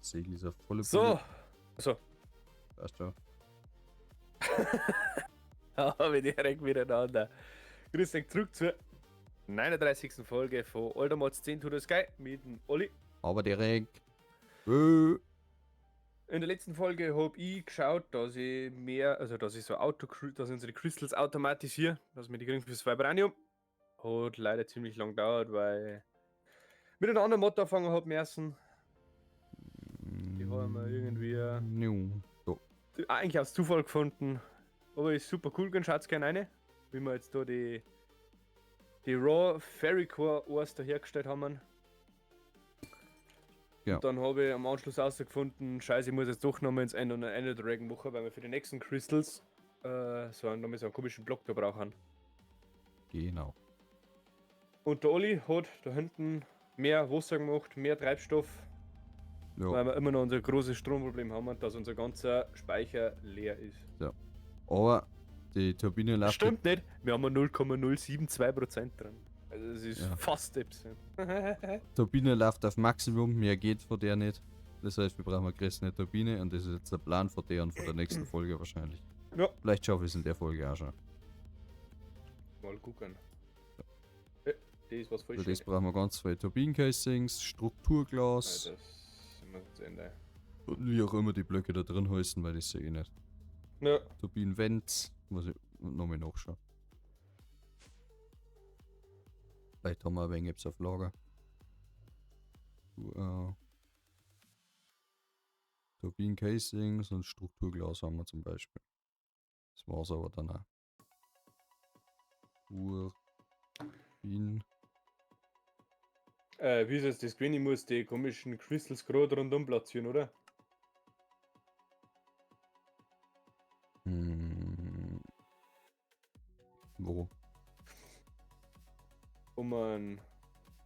Segel ist auf volle So, Pulle. so. Passt schon. Habe ich direkt wieder da. Grüß euch zurück zur 39. Folge von Aldermods 10 to the Sky mit dem Olli. Aber direkt. In der letzten Folge habe ich geschaut, dass ich dass ich dass ich unsere Crystals automatisiere, dass wir die kriegen fürs Vibranium. Hat leider ziemlich lang gedauert, weil ich mit einem anderen Mod angefangen habe müssen. Die haben wir irgendwie So. eigentlich aus Zufall gefunden. Aber ist super cool, gehen schaut's gerne rein. Wie wir jetzt da die Raw Fairy Core Ores da hergestellt haben. Ja. Und dann habe ich am Anschluss herausgefunden, scheiße, ich muss jetzt doch nochmal ins Ende und ein Ende Dragon machen, weil wir für die nächsten Crystals so einen komischen Block da brauchen. Genau. Und der Olli hat da hinten mehr Wasser gemacht, mehr Treibstoff, weil Ja. wir immer noch unser großes Stromproblem haben, dass unser ganzer Speicher leer ist. Aber die Turbine Das läuft. stimmt nicht, wir haben 0,072% drin. Also das ist Ja. fast Epson. Die Turbine läuft auf Maximum, mehr geht von der nicht. Das heißt, wir brauchen eine größere Turbine und das ist jetzt der Plan von der und von der nächsten Folge wahrscheinlich. Ja. Vielleicht schaffe ich es in der Folge auch schon. Mal gucken. Das ist was voll Für das schön. brauchen wir ganz viele Turbinencasings, Strukturglas Das sind wir jetzt Ende. und wie auch immer die Blöcke da drin heißen, weil das sehe ich nicht. Ja. Turbinenvents, muss ich nochmal nachschauen. Vielleicht haben wir ein wenig etwas auf Lager. Turbinencasings und Strukturglas haben wir zum Beispiel. Das war's aber dann auch. Turbin. Wie ist jetzt das gewesen? Ich muss die komischen Crystals gerade rundum platzieren, oder? Wo?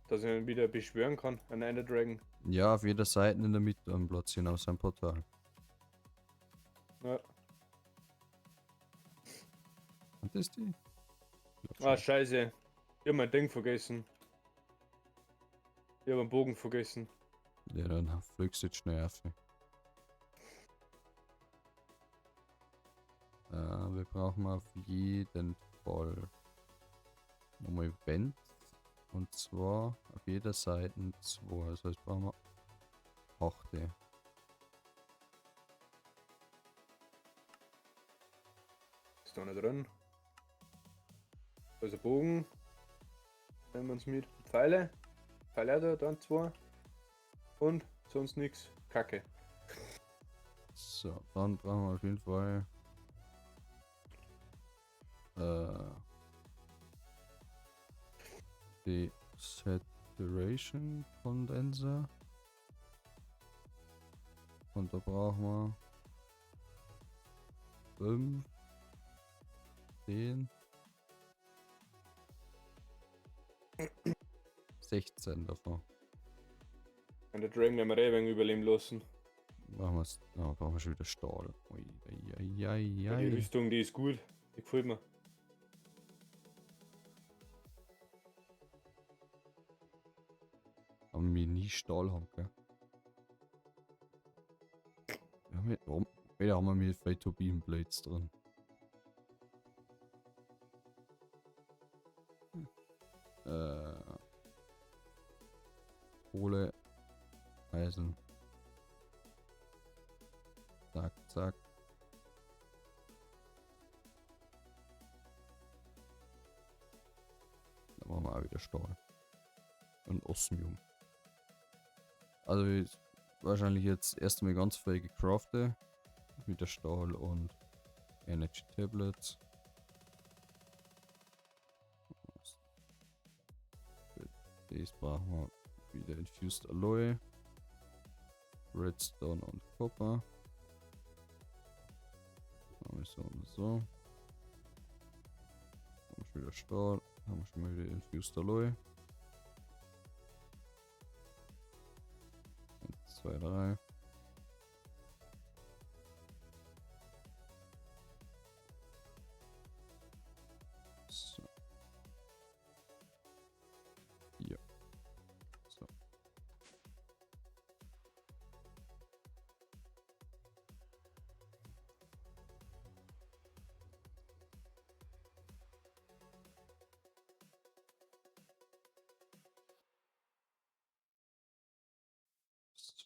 Dass ich ihn wieder beschwören kann, einen Ender Dragon. Ja, auf jeder Seite in der Mitte am Platzieren aus seinem Portal. Ja. Und das die? Ah, scheiße. Ich hab mein Ding vergessen. Ich hab einen Bogen vergessen. Ja, dann fliegst du jetzt schnell auf. Wir brauchen auf jeden Fall nochmal Vents. Und zwar auf jeder Seite 2. Das heißt, brauchen wir 8. Ist da nicht drin. Also Bogen. Nehmen wir uns mit. Pfeile. Pfeile da, dann 2. Und sonst nichts. Kacke. So, dann brauchen wir auf jeden Fall die Saturation Condenser. Und da brauchen wir 5, 10, 16 davon. Und der Dragon werden wir ein wenig überleben lassen. Brauchen wir schon wieder Stahl. Ui, Die Rüstung, die ist gut. Die gefällt mir. Haben wir nie Stahl haben, gell? Haben wir mit 2 Turbinenblades drin. Kohle, Eisen. Zack, zack. Dann machen wir auch wieder Stahl. Und Osmium. Also wahrscheinlich jetzt erst einmal ganz viel gecraftet. Wieder Stahl und Energy Tablets. Das brauchen wir wieder Infused Alloy. Redstone und Copper. Haben wir so und so. Haben wir schon wieder Stahl. Haben wir schon mal wieder Infused Alloy. 1, 2, 3. So. Hier. So.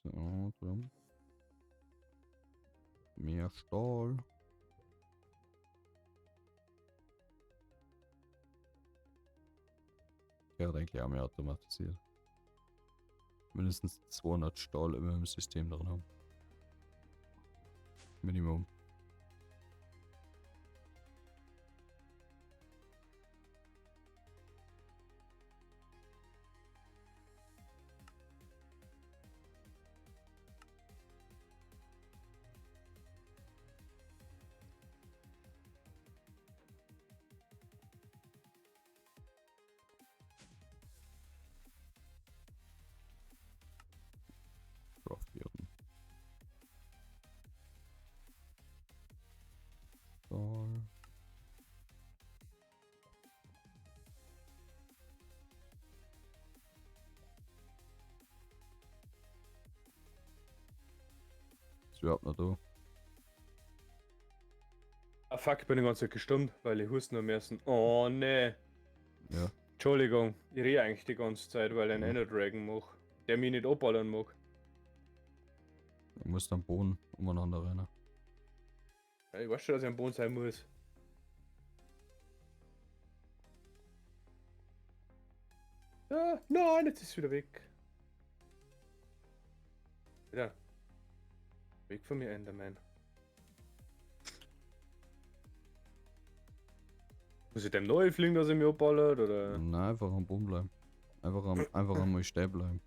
So, drum. Mehr Stahl. Ja, denke ich auch mehr automatisiert. Mindestens 200 Stahl immer im System drin haben. Minimum. Craftbeeren. Stahl. Ist überhaupt noch da? Ah fuck, ich bin die ganze Zeit gestummt, weil ich husten am ersten. Oh ne. Ja. Entschuldigung, ich rede eigentlich die ganze Zeit, weil ich einen Ja. Ender Dragon mache, der mich nicht abballern mag. Du musst am Boden umeinander rennen. Ja, ich weiß schon, dass ich am Boden sein muss. Ja, nein, jetzt ist es wieder weg. Wieder. Weg von mir, Enderman. Muss ich dem neu fliegen, dass er mich abballert, oder? Nein, einfach am Boden bleiben. Einfach einmal stehen bleiben.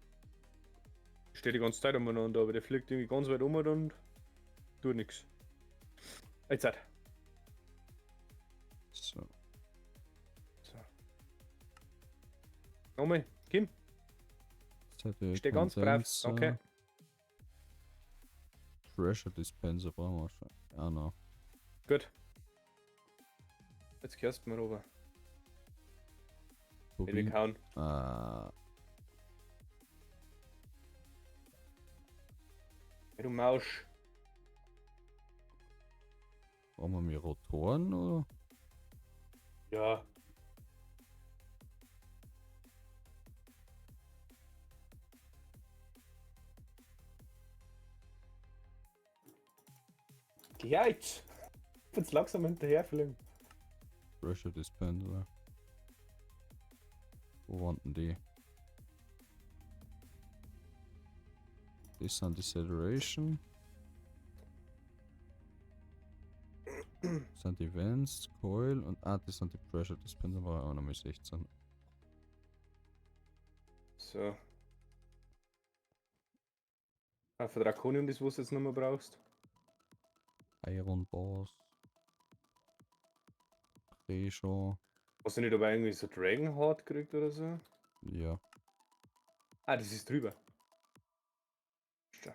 Ich stehe die ganze Zeit umeinander, aber der fliegt irgendwie ganz weit um und tut nichts. Jetzt halt. So. So. Nochmal, Kim. Jetzt hätte Ich stehe ganz brav. Condenser. Danke. Pressure Dispenser brauchen wir schon. Ja, no. Gut. Jetzt gehörst du mir rüber. In die Turbin. Kauen. Hey, du Mausch. Brauchen wir mehr Rotoren oder? Ja. Geh her jetzt. Jetzt langsam hinterherfliegen. Pressure Dispenser. Wo waren denn die? Das sind Deceleration. Das sind die Vents, Coil und das sind die Pressure Dispenser, war auch nochmal 16. So. Für Draconium, das was du jetzt noch mal brauchst. Iron Bars. Schon. Hast du nicht aber irgendwie so Dragon Heart gekriegt oder so? Ja. Ah, das ist drüber. So.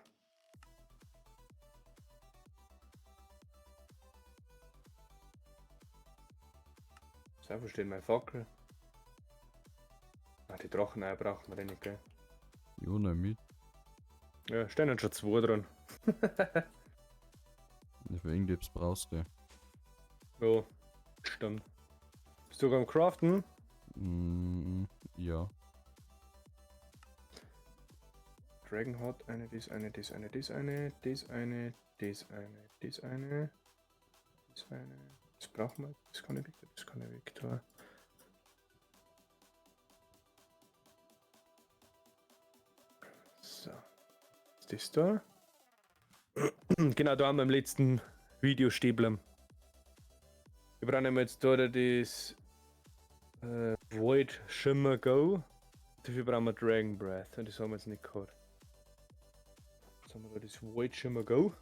So, wo steht mein Fackel? Ah, die Drachenei brauchen wir nicht, gell? Juna mit. Ja, stehen dann schon zwei dran. Für irgendetwas brauchst du. Ja, stimmt. Bist du am Craften? Ja. Dragon Heart, eine, dies, eine, dies, eine, dies, eine, dies, eine, dies, eine, dies, eine, dies, eine. Das brauchen wir. Das kann ich weg, das kann ich weg tun. So. Ist das da? Genau, da haben wir im letzten Video stehen bleiben. Wir brauchen jetzt da das Void Shimmer Go. Dafür brauchen wir Dragon Breath und das haben wir jetzt nicht gehabt. Jetzt haben wir da das Void Shimmer Go.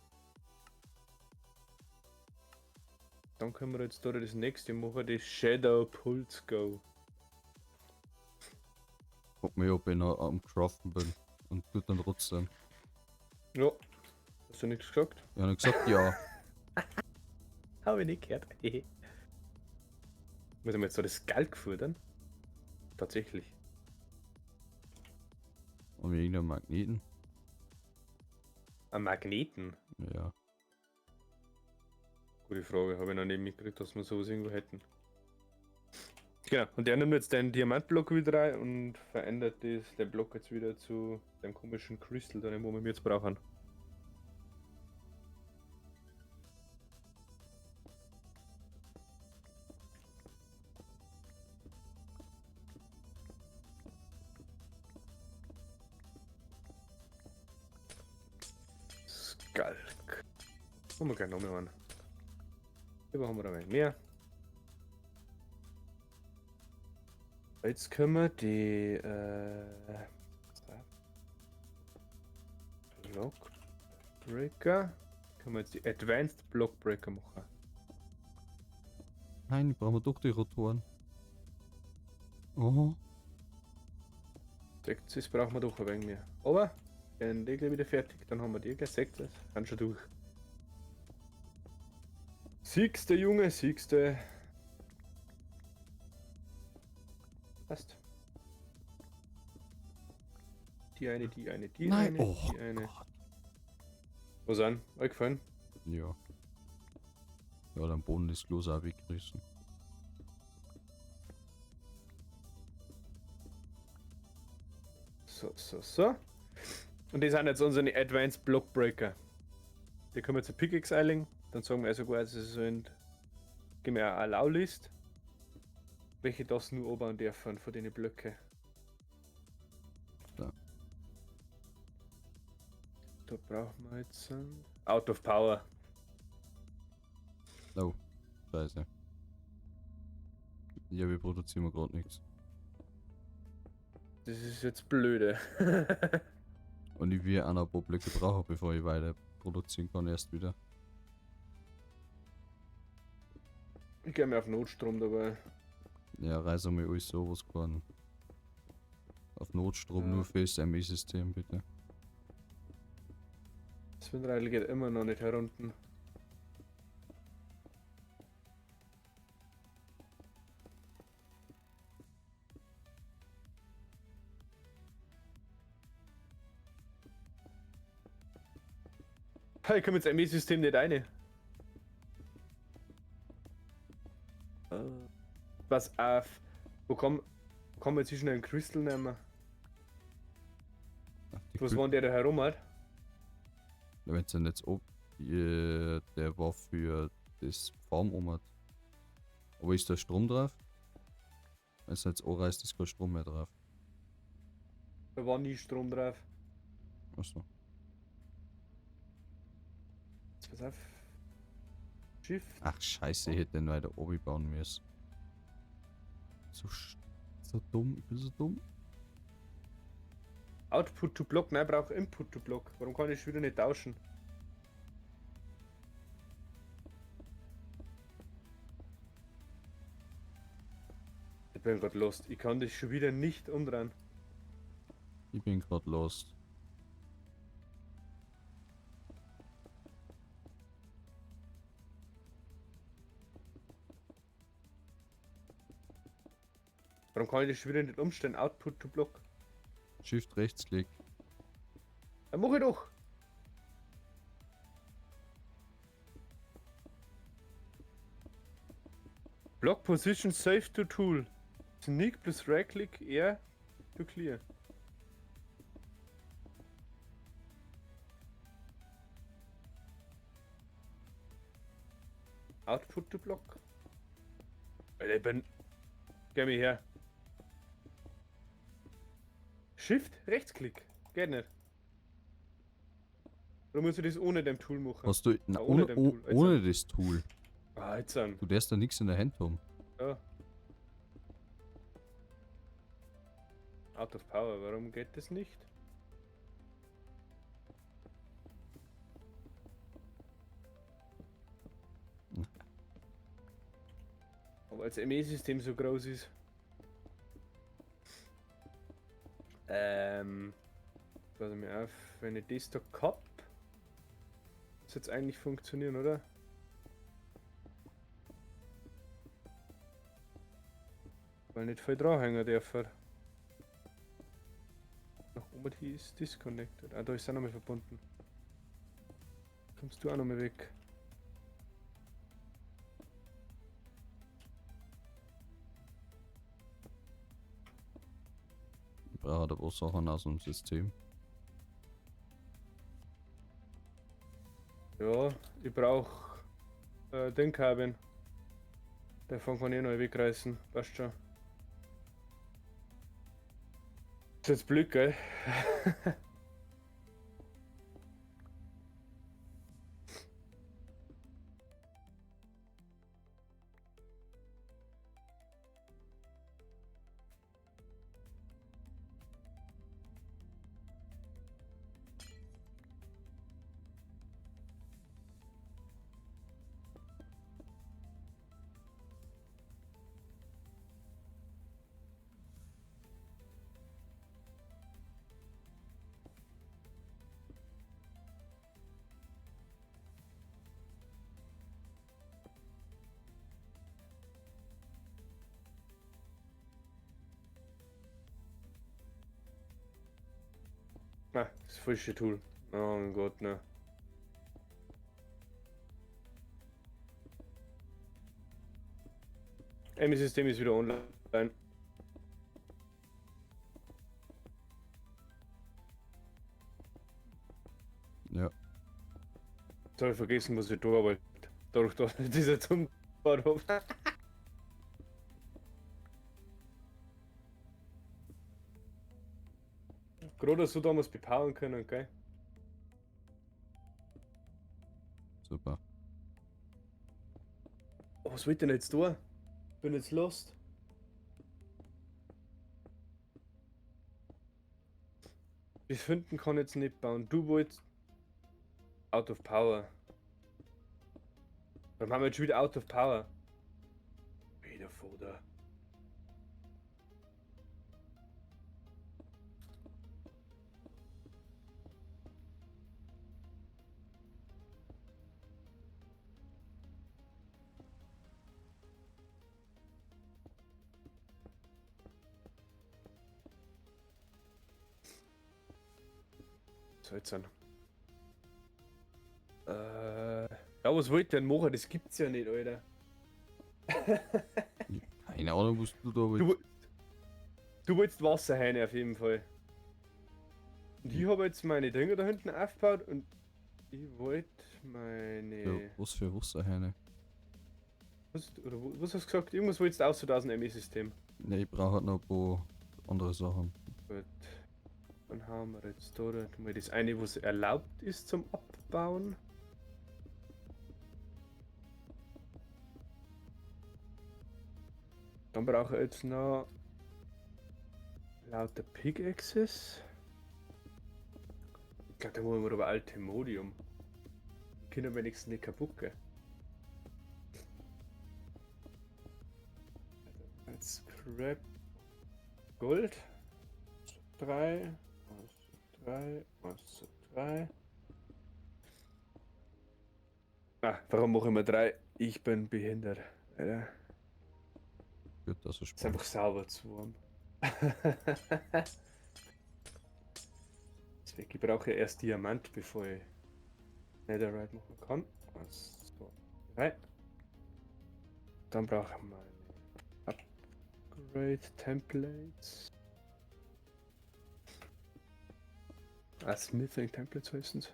Dann können wir jetzt da das nächste machen, das Shadow Pulse Go. Guck mal, ob ich noch am Craften bin. Und tut dann trotzdem. Ja. Hast du nichts gesagt? Ja, ich gesagt ja. Habe ich nicht gehört. Muss ich mir jetzt da das Geld gefordern? Tatsächlich. Und irgendeinen Magneten. Ein Magneten? Ja. Gute Frage, habe ich noch nicht mitgekriegt, dass wir sowas irgendwo hätten. Genau, und der nimmt jetzt den Diamantblock wieder rein und verändert den Block jetzt wieder zu dem komischen Crystal, den wo wir jetzt brauchen. Skalk. Haben wir gleich noch mehr an. Hier haben wir ein wenig mehr. Jetzt können wir die Blockbreaker. Können wir jetzt die Advanced Blockbreaker machen. Nein, brauchen wir doch die Rotoren. Oh. Das brauchen wir doch ein wenig mehr. Aber wenn die gleich wieder fertig, dann haben wir die gleich 6. Kann schon durch. Siegste Junge, siegste. Passt. Die eine, die eine, die Nein, eine, oh die eine. Gott. Was an? Euch gefallen? Ja. Ja, dann Boden ist bloß auch weggerissen. So. Und die sind jetzt unsere Advanced Blockbreaker. Die können wir zur Pickaxe einlegen. Dann sagen wir sogar, sie sind. Gehen wir eine Allow-List. Welche das nur oben dürfen von den Blöcke. Da. Da brauchen wir jetzt Out of Power. Oh, scheiße. Ja, wir produzieren gerade nichts. Das ist jetzt blöde. Und ich will auch noch ein paar Blöcke brauchen, bevor ich weiter produzieren kann, erst wieder. Ich gehe mir auf Notstrom dabei. Ja, reißen wir euch sowas kann. Auf Notstrom Ja. nur fürs ME-System, bitte. Das Windradl geht immer noch nicht herunter. Ich komme ins ME-System nicht rein. Was auf? Wo kann man jetzt schnell einen Crystal nehmen? Ach, die Was Kü- war denn der da herum hat? Wenn es dann jetzt ob, der war für das Farm hat. Aber ist da Strom drauf? Wenn es jetzt anreißt, ist kein Strom mehr drauf. Da war nie Strom drauf. Achso. Jetzt pass auf. Schiff. Ach scheiße, ich hätte den weiter oben bauen müssen. So dumm, ich bin so dumm. Output to Block, nein, brauche Input to Block. Warum kann ich wieder nicht tauschen? Ich bin gerade lost. Ich kann das schon wieder nicht umdrehen. Ich bin gerade lost. Warum kann ich das schon wieder nicht umstellen? Output to Block. Shift Rechtsklick. Dann mach ich doch. Block Position Save to Tool. Sneak plus Right Click R to Clear. Output to Block. Alter, ich bin. Geh mir her. Shift Rechtsklick. Geht nicht. Oder muss ich das ohne dem Tool machen? Hast du. Na, ohne ohne dem Tool. Jetzt ohne das Tool. Ah, jetzt an. Du darfst da nichts in der Hand haben. Ja. Out of Power, warum geht das nicht? Aber als ME-System so groß ist. Pass mir auf, wenn ich das da hab, muss jetzt eigentlich funktionieren, oder? Weil nicht voll dranhängen dürfen. Nach oben hier ist disconnected. Ah, da ist er nochmal verbunden. Kommst du auch nochmal weg? brauche aber Sachen aus dem System. Ja, ich brauch den Kabin. Davon kann ich noch wegreißen. Passt schon. Ist jetzt blöd, gell? Ah, das falsche Tool. Oh mein Gott, ne. System ist wieder online. Ja. Jetzt habe ich vergessen, was ich da wollte. Dadurch, dass ich diese zum Bad habe. Gerade dass du damals bepowern können, gell? Super. Oh, was wollt ihr denn jetzt tun? Bin jetzt lost. Bis 5 kann ich jetzt nicht bauen. Du wolltest out of power. Dann haben wir jetzt schon wieder out of power. Wieder Foder. So jetzt an. Ja, was wollt ihr denn machen? Das gibt's ja nicht, Alter. Keine Ahnung, was du da Du, willst. du wolltest Wasserhähne auf jeden Fall. Und ich habe jetzt meine Dinger da hinten aufgebaut und ich wollte meine. Ja, was für Wasserhähne? Was hast du gesagt? Irgendwas wolltest du auch so aus dem ME-System. Ne, ich brauche halt noch ein paar andere Sachen. Gut. Dann haben wir jetzt da mal das eine, was erlaubt ist zum Abbauen. Dann brauche ich jetzt noch lauter Pickaxes. Ich glaube, da wollen wir aber Altemodium. Die können wenigstens nicht kaputt gehen. Jetzt Scrap Gold. 3, 3, 3. Ah, warum mache ich mal 3? Ich bin behindert. Alter. Gut, dass es Ist spannend. einfach sauber zu warm. Deswegen, ich brauche ja erst Diamant, bevor ich Netherite machen kann. Also, 3. Dann brauche ich meine Upgrade Templates. Smithing Templates heißen es.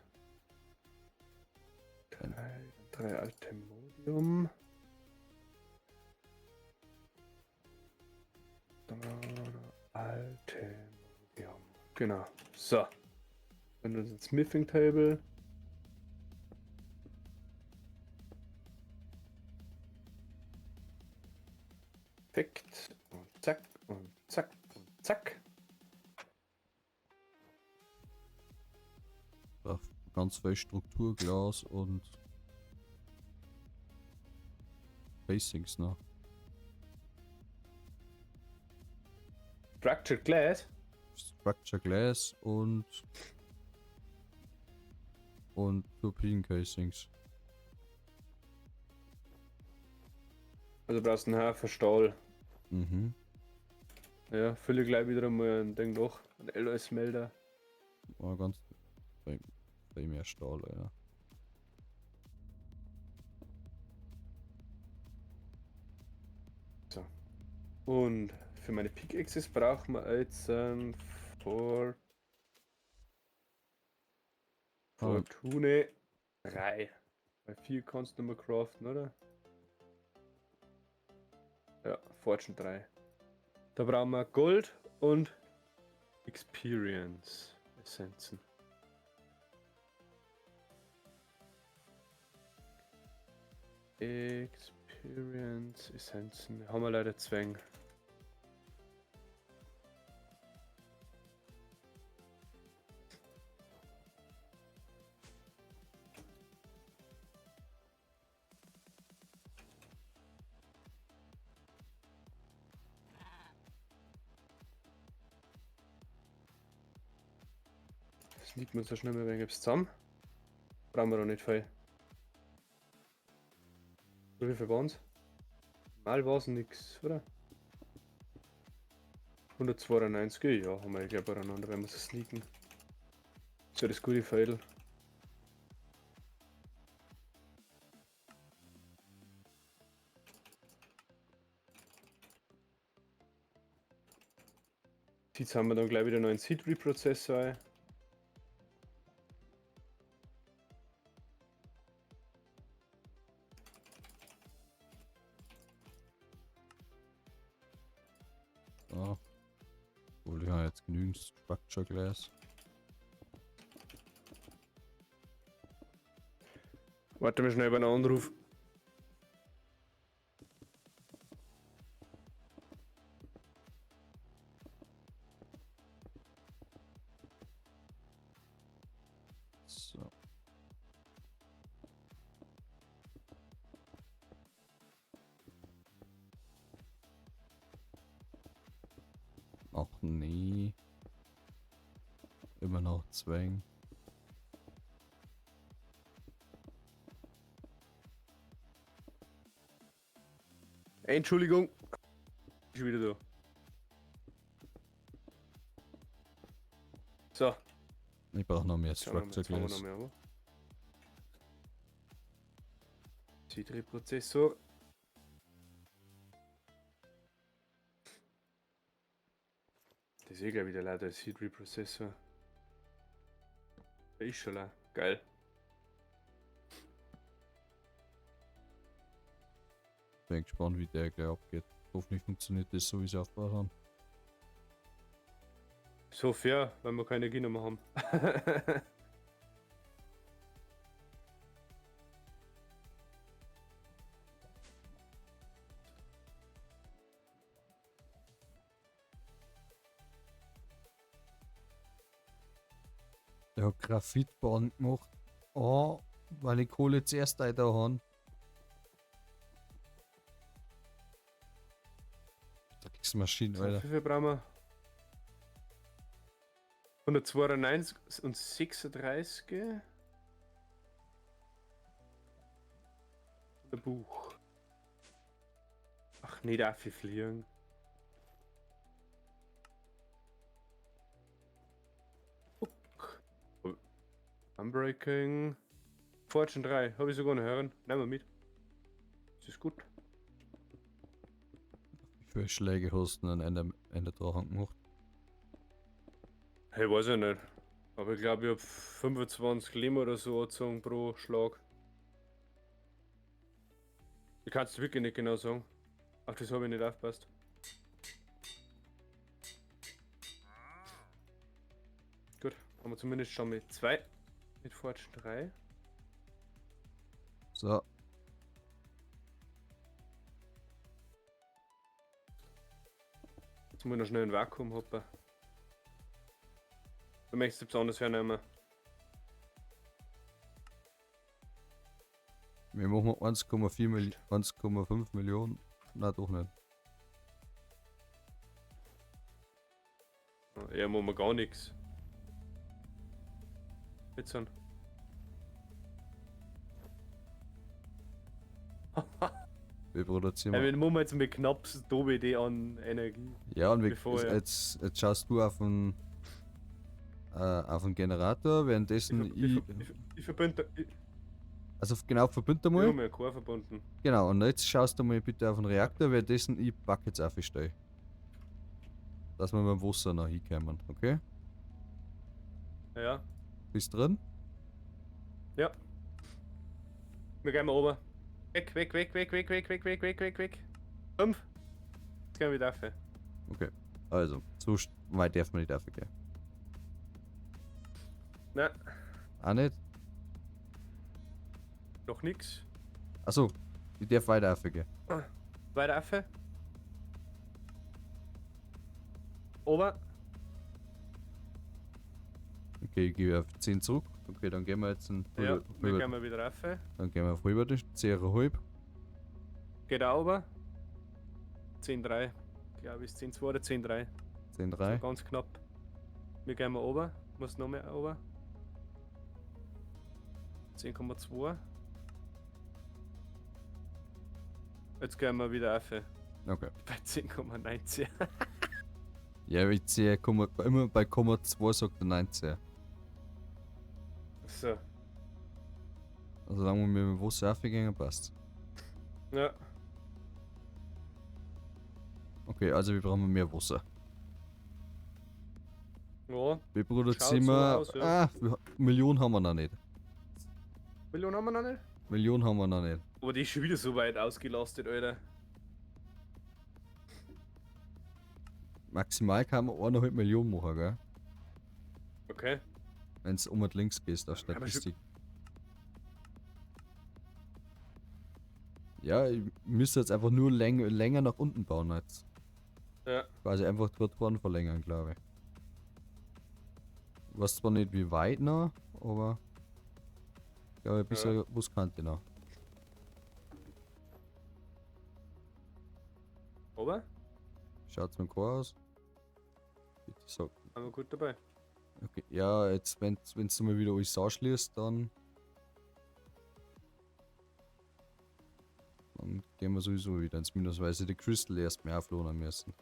3 Altemodium. Altemodium. Genau. So. Dann ist ein Smithing Table. Perfekt. Und zack und zack und zack. Brauch ganz viel Strukturglas und Basics noch. Structured Glass. Structure Glass und Torpeden Casings. Also brauchst du einen Haufen Stahl. Mhm. Ja, fülle gleich wieder einmal ein Ding noch. Ein LOS-Melder. War ganz viel mehr Stahl, ja. So. Und für meine Pickaxes brauchen wir jetzt Fortune 3. Bei 4 kannst du nicht mehr craften, oder? Ja, Fortune 3. Da brauchen wir Gold und Experience Essenzen. Experience Essenzen. Haben wir leider Zwang. Das liegt mir so schnell ein wenig zusammen. Brauchen wir doch nicht viel. So wie viel waren es? Mal war es nix, oder? 192, ja, haben wir gleich beieinander, wenn wir es sneaken. So das gute Fädel. Jetzt haben wir dann gleich wieder einen neuen Seed Reprozessor. So. Obwohl, ich habe jetzt genügend Structure Glass. Warte mal schnell über einen Anruf. So. Ach nee. Immer noch Zwang. Entschuldigung. Ich bin wieder da. So. Ich brauche noch mehr Jetzt haben wir Structure noch Glass. mehr, aber. Seed Reprozessor. Das ist eh gleich wieder leider der Seed Reprozessor. Der ist schon la. Geil. Bin gespannt, wie der gleich abgeht. Hoffentlich funktioniert das so, wie sie aufgebaut haben. So fair, weil wir keine Energie mehr haben. Der hat Graphitbahn gemacht. Oh, weil ich Kohle zuerst da haben. Da kriegst du Maschinen, So, Alter. wie viel brauchen wir? 192 und 36. Der Buch. Ach nee, darf ich fliegen. Unbreaking. Fortune 3, habe ich sogar noch hören. Nehmen wir mit. Das ist gut. Wie viele Schläge hast du denn Ende Drachen gemacht? Hey, weiß ich nicht. Aber ich glaube, ich habe 25 Leben oder so angezogen pro Schlag. Ich kann es wirklich nicht genau sagen. Auf das habe ich nicht aufgepasst. Gut, haben wir zumindest schon mit 2. Mit Fortune 3. So. Jetzt muss ich noch schnell ein Vakuum hoppen. Du möchtest etwas anderes hernehmen. Wir machen 1,5 Millionen. Na doch nicht. Ja, machen wir gar nichts. Jetzt dann. Wir produzieren. Wir machen jetzt mit knapp DOBD an Energie. Ja, und bevor er- jetzt schaust du auf den Generator, währenddessen Ich verbinde. also genau, verbind Ich einmal. habe mir Core verbunden. Genau, und jetzt schaust du mal bitte auf den Reaktor, währenddessen ich Buckets aufstelle. Dass wir beim Wasser noch hinkommen, okay? Ja. Bist drin? Ja. Wir gehen mal oben. Weg, weg, weg, weg, weg, weg, weg, weg, weg, weg, weg. 5. Jetzt gehen wir wieder rauf. Okay. Also, so weit darf man nicht gehen. Nein, Auch nicht? noch nix. Achso, ich darf weiter gehen. Weiter rauf. Ober. Okay, ich gehe auf 10 zurück. Okay, dann gehen wir jetzt Ja, wir gehen mal wieder rauf. dann gehen wir auf rüber, die 10,5. Geht auch ober. 10,3. Glaube ich, 10,2 oder 10,3. 10,3. So ganz knapp. Wir gehen mal ober. Muss noch mehr ober. 10,2. Jetzt gehen wir wieder rauf. Okay. Bei 10,19. Ja, ich sehe, immer bei 0,2 sagt er 19. So. Also solange wir mit dem Wasser raufgehen, passt. Ja. Okay, also wir brauchen mehr Wasser. Ja. Wir produzieren Schaut so wir. aus, ja. Millionen haben wir noch nicht. Millionen haben wir noch nicht? Millionen haben wir noch nicht. Aber die ist schon wieder so weit ausgelastet, Alter. Maximal kann man 1,5 Millionen machen, gell? Okay. Wenn es um und links gehst, auf Kann man schon- Statistik. Ja, ich müsste jetzt einfach nur länger nach unten bauen jetzt. Ja. Quasi einfach dort vorne verlängern, glaube ich. Ich weiß zwar nicht wie weit noch, aber ich glaube ein bisschen Buskante noch. Aber? Schaut's mit Chor aus? Bitte sag. Haben wir gut dabei. Okay, ja, jetzt wenn's mal wieder alles anschließt, dann gehen wir sowieso wieder ins Minus, weil sie die Crystal erst mehr auflohnen müssen.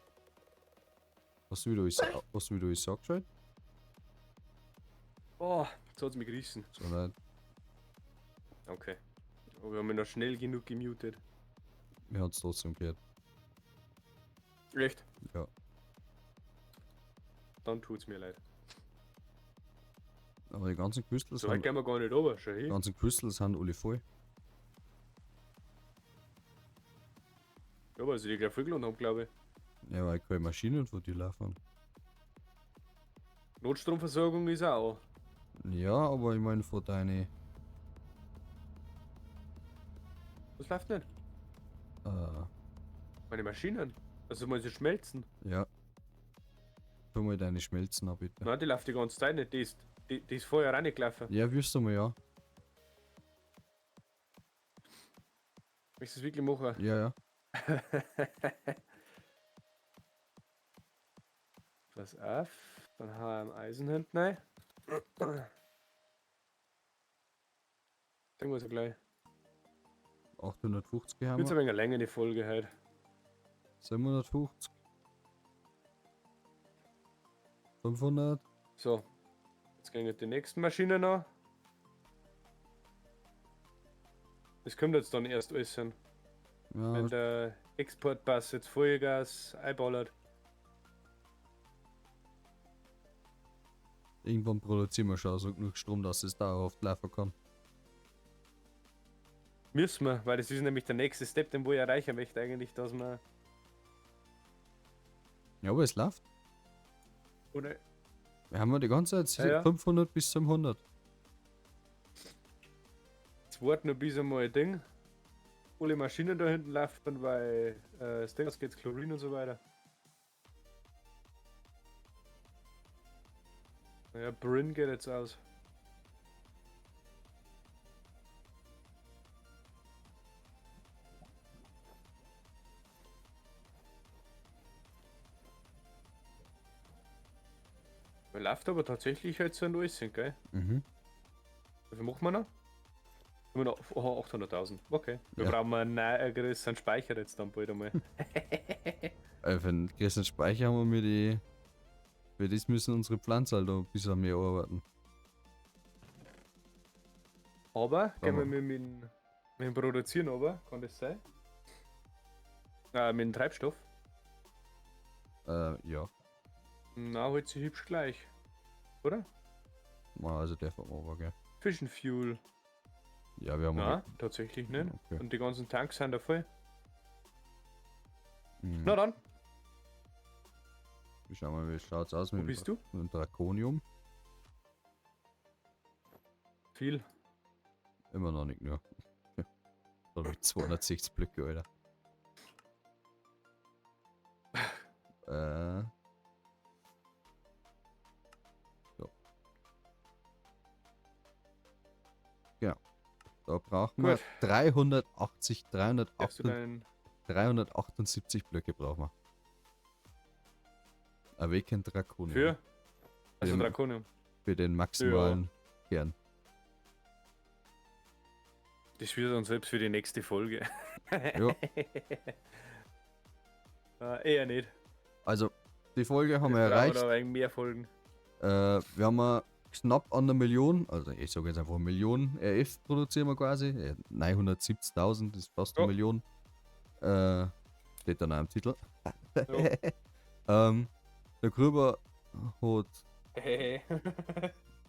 Hast du wieder alles angeschaut? Oh, jetzt hat's mich gerissen. So nicht. Okay. Aber wir haben ihn noch schnell genug gemutet. Wir haben es trotzdem gehört. Echt? Ja. Dann tut's mir leid. Aber die ganzen Crystals So weit gehen wir gar nicht runter, schau die hin. ganzen Crystals sind alle voll. Ja, weil sie die gleich vollgeladen haben, glaube ich. Ja, weil keine Maschinen von dir laufen. Notstromversorgung ist auch. Ja, aber ich meine von deine Das läuft nicht. äh, Meine Maschinen. Also mal sie schmelzen. ja. Tu mal deine Schmelzen ab, bitte. Nein, die läuft die ganze Zeit nicht. Die ist vorher reingelaufen. Ja, wirst du mal, ja. Möchtest du es wirklich machen? Ja, ja. Pass auf. Dann haben wir Eisen hinten rein. Den muss ich gleich. 850 Wird haben ein wir. wenig eine Länge die Folge heute. 750. 500. So. Jetzt gehen die nächsten Maschinen noch. Das kommt jetzt dann erst alles hin. Ja, Wenn der Exportbus jetzt Vollgas einballert. irgendwann produzieren wir schon so genug Strom, dass es dauerhaft laufen kann. Müssen wir, weil das ist nämlich der nächste Step, den wo ich erreichen möchte eigentlich, dass man. Ja, aber es läuft. Oder. Wir haben ja die ganze Zeit Ja, ja. 500 bis 700. Jetzt warten noch bis einmal ein Ding. Alle Maschinen da hinten laufen, weil das Ding geht Chlorin und so weiter. Ja, Bryn geht jetzt aus. Man läuft aber tatsächlich halt so ein neues sind, gell? Mhm. Wie viel machen wir noch? Haben wir noch oh, 800.000. Okay. Wir Ja. brauchen einen größeren Speicher jetzt dann bald einmal. Für den größten Speicher haben wir die. Für das müssen unsere Pflanzen halt ein bisschen mehr arbeiten. Aber gehen wir Aber- mit dem Produzieren aber, kann das sein? Mit dem Treibstoff? Ja. Na, halt sich hübsch gleich. Oder? Also der vom Ober, gell. Fission Fuel. Ja, wir haben Ja, tatsächlich nicht. Okay. Und die ganzen Tanks sind da voll. Mhm. Na dann, Ich schau mal, wie schaut's aus wo mit bist du? dem Drakonium. Viel. Immer noch nicht nur. Da hab ich 260 Blöcke, Alter. So. Genau. Da brauchen wir Gut. 380, Darfst du deinen 378 Blöcke brauchen wir. Awakened Drakonium. für? Also Dem- Drakonium. Für den maximalen Kern. Das wird uns selbst für die nächste Folge. Ja. Eher nicht. Also, die Folge haben wir Das brauchen erreicht. aber eigentlich mehr Folgen. Wir haben knapp an der Million, also ich sage jetzt einfach 1 Million RF produzieren wir quasi. 970.000 ist fast eine Ja. Million. Steht dann auch im Titel. Ja. Der Grüber hat.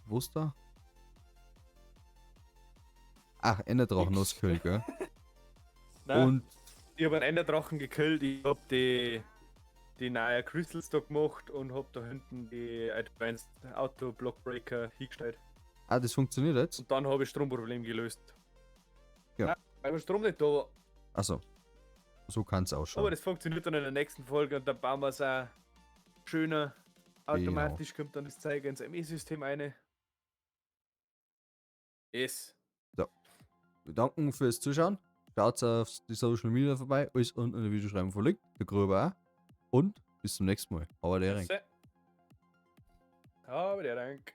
Wo ist der? Ach, Enderdrachen ausgekühlt, gell? Nein, Und ich habe einen Enderdrachen gekillt. Ich habe die neue Crystals da gemacht und habe da hinten die Advanced Auto Blockbreaker hingestellt. das funktioniert jetzt. Und dann habe ich Stromproblem gelöst. Ja. Nein, weil der Strom nicht da war. Achso. So kann es Aber ausschauen. das funktioniert dann in der nächsten Folge und dann bauen wir es auch schöner. Automatisch kommt dann das Zeiger ins ME-System eine. Yes. Wir danken fürs Zuschauen. Schaut auf die Social Media vorbei. Alles unten in der Videobeschreibung verlinkt. Der Grüber auch. Und bis zum nächsten Mal. Aber der Ring. Aber der Dank.